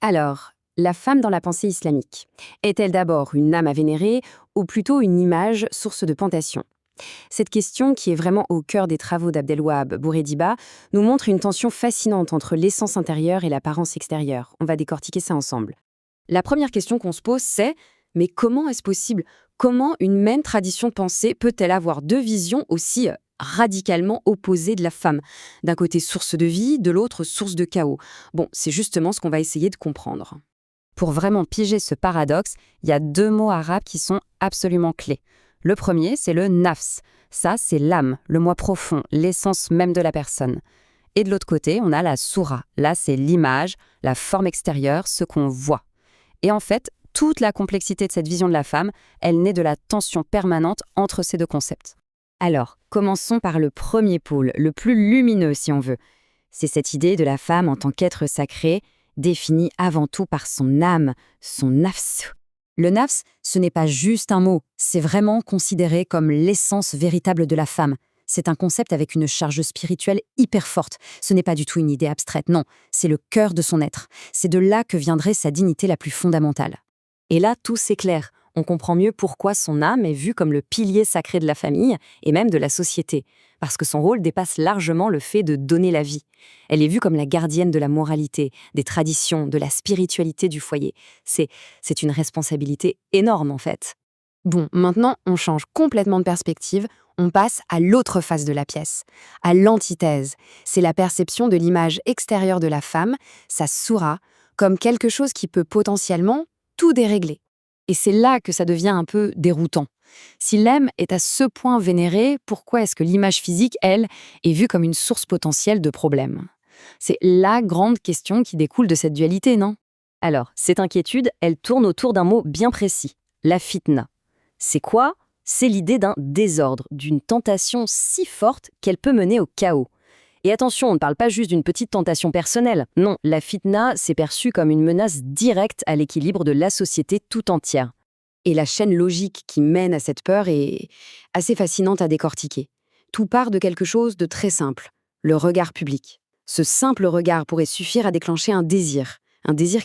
Alors, la femme dans la pensée islamique, est-elle d'abord une âme à vénérer ou plutôt une image source de tentation? Cette question, qui est vraiment au cœur des travaux d'Abdelwahab Bourediba, nous montre une tension fascinante entre l'essence intérieure et l'apparence extérieure. On va décortiquer ça ensemble. La première question qu'on se pose, c'est mais comment est-ce possible? Comment une même tradition de pensée peut-elle avoir deux visions aussi radicalement opposées de la femme? D'un côté source de vie, de l'autre source de chaos. Bon, c'est justement ce qu'on va essayer de comprendre. Pour vraiment piger ce paradoxe, il y a deux mots arabes qui sont absolument clés. Le premier, c'est le nafs. Ça, c'est l'âme, le moi profond, l'essence même de la personne. Et de l'autre côté, on a la soura. Là, c'est l'image, la forme extérieure, ce qu'on voit. Et en fait, toute la complexité de cette vision de la femme, elle naît de la tension permanente entre ces deux concepts. Alors, commençons par le premier pôle, le plus lumineux si on veut. C'est cette idée de la femme en tant qu'être sacré, définie avant tout par son âme, son nafs. Le nafs, ce n'est pas juste un mot, c'est vraiment considéré comme l'essence véritable de la femme. C'est un concept avec une charge spirituelle hyper forte. Ce n'est pas du tout une idée abstraite, non, c'est le cœur de son être. C'est de là que viendrait sa dignité la plus fondamentale. Et là, tout s'éclaire. On comprend mieux pourquoi son âme est vue comme le pilier sacré de la famille et même de la société. Parce que son rôle dépasse largement le fait de donner la vie. Elle est vue comme la gardienne de la moralité, des traditions, de la spiritualité du foyer. C'est une responsabilité énorme en fait. Bon, maintenant, on change complètement de perspective. On passe à l'autre face de la pièce, à l'antithèse. C'est la perception de l'image extérieure de la femme, sa soura, comme quelque chose qui peut potentiellement tout dérégler. Et c'est là que ça devient un peu déroutant. Si l'âme est à ce point vénérée, pourquoi est-ce que l'image physique, elle, est vue comme une source potentielle de problèmes? C'est la grande question qui découle de cette dualité, non? Alors, cette inquiétude, elle tourne autour d'un mot bien précis, la fitna. C'est quoi? C'est l'idée d'un désordre, d'une tentation si forte qu'elle peut mener au chaos. Et attention, on ne parle pas juste d'une petite tentation personnelle. Non, la fitna, c'est perçu comme une menace directe à l'équilibre de la société tout entière. Et la chaîne logique qui mène à cette peur est assez fascinante à décortiquer. Tout part de quelque chose de très simple, le regard public. Ce simple regard pourrait suffire à déclencher un désir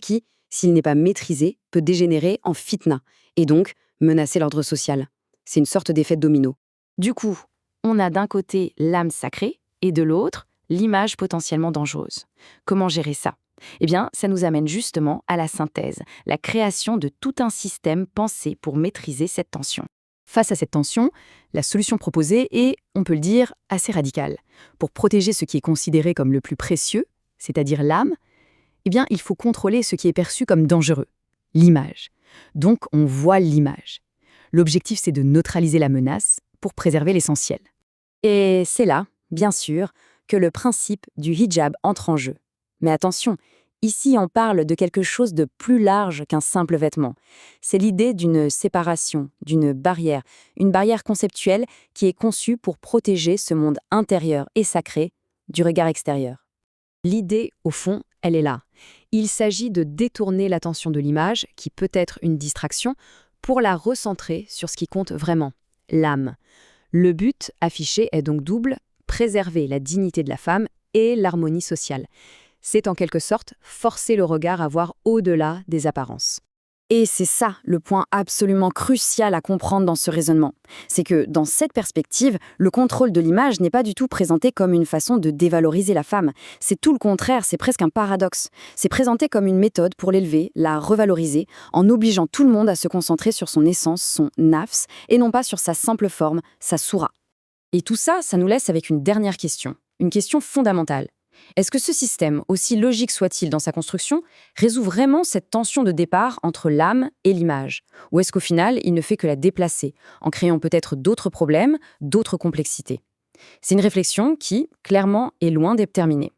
qui, s'il n'est pas maîtrisé, peut dégénérer en fitna, et donc menacer l'ordre social. C'est une sorte d'effet domino. Du coup, on a d'un côté l'âme sacrée, et de l'autre, l'image potentiellement dangereuse. Comment gérer ça? Eh bien, ça nous amène justement à la synthèse, la création de tout un système pensé pour maîtriser cette tension. Face à cette tension, la solution proposée est, on peut le dire, assez radicale. Pour protéger ce qui est considéré comme le plus précieux, c'est-à-dire l'âme, eh bien, il faut contrôler ce qui est perçu comme dangereux, l'image. Donc, on voile l'image. L'objectif, c'est de neutraliser la menace pour préserver l'essentiel. Et c'est là, bien sûr, que le principe du hijab entre en jeu. Mais attention, ici on parle de quelque chose de plus large qu'un simple vêtement. C'est l'idée d'une séparation, d'une barrière, une barrière conceptuelle qui est conçue pour protéger ce monde intérieur et sacré du regard extérieur. L'idée, au fond, elle est là. Il s'agit de détourner l'attention de l'image, qui peut être une distraction, pour la recentrer sur ce qui compte vraiment, l'âme. Le but affiché est donc double: préserver la dignité de la femme et l'harmonie sociale. C'est en quelque sorte forcer le regard à voir au-delà des apparences. Et c'est ça le point absolument crucial à comprendre dans ce raisonnement. C'est que dans cette perspective, le contrôle de l'image n'est pas du tout présenté comme une façon de dévaloriser la femme. C'est tout le contraire, c'est presque un paradoxe. C'est présenté comme une méthode pour l'élever, la revaloriser, en obligeant tout le monde à se concentrer sur son essence, son nafs, et non pas sur sa simple forme, sa soura. Et tout ça, ça nous laisse avec une dernière question, une question fondamentale. Est-ce que ce système, aussi logique soit-il dans sa construction, résout vraiment cette tension de départ entre l'âme et l'image? Ou est-ce qu'au final, il ne fait que la déplacer, en créant peut-être d'autres problèmes, d'autres complexités? C'est une réflexion qui, clairement, est loin d'être terminée.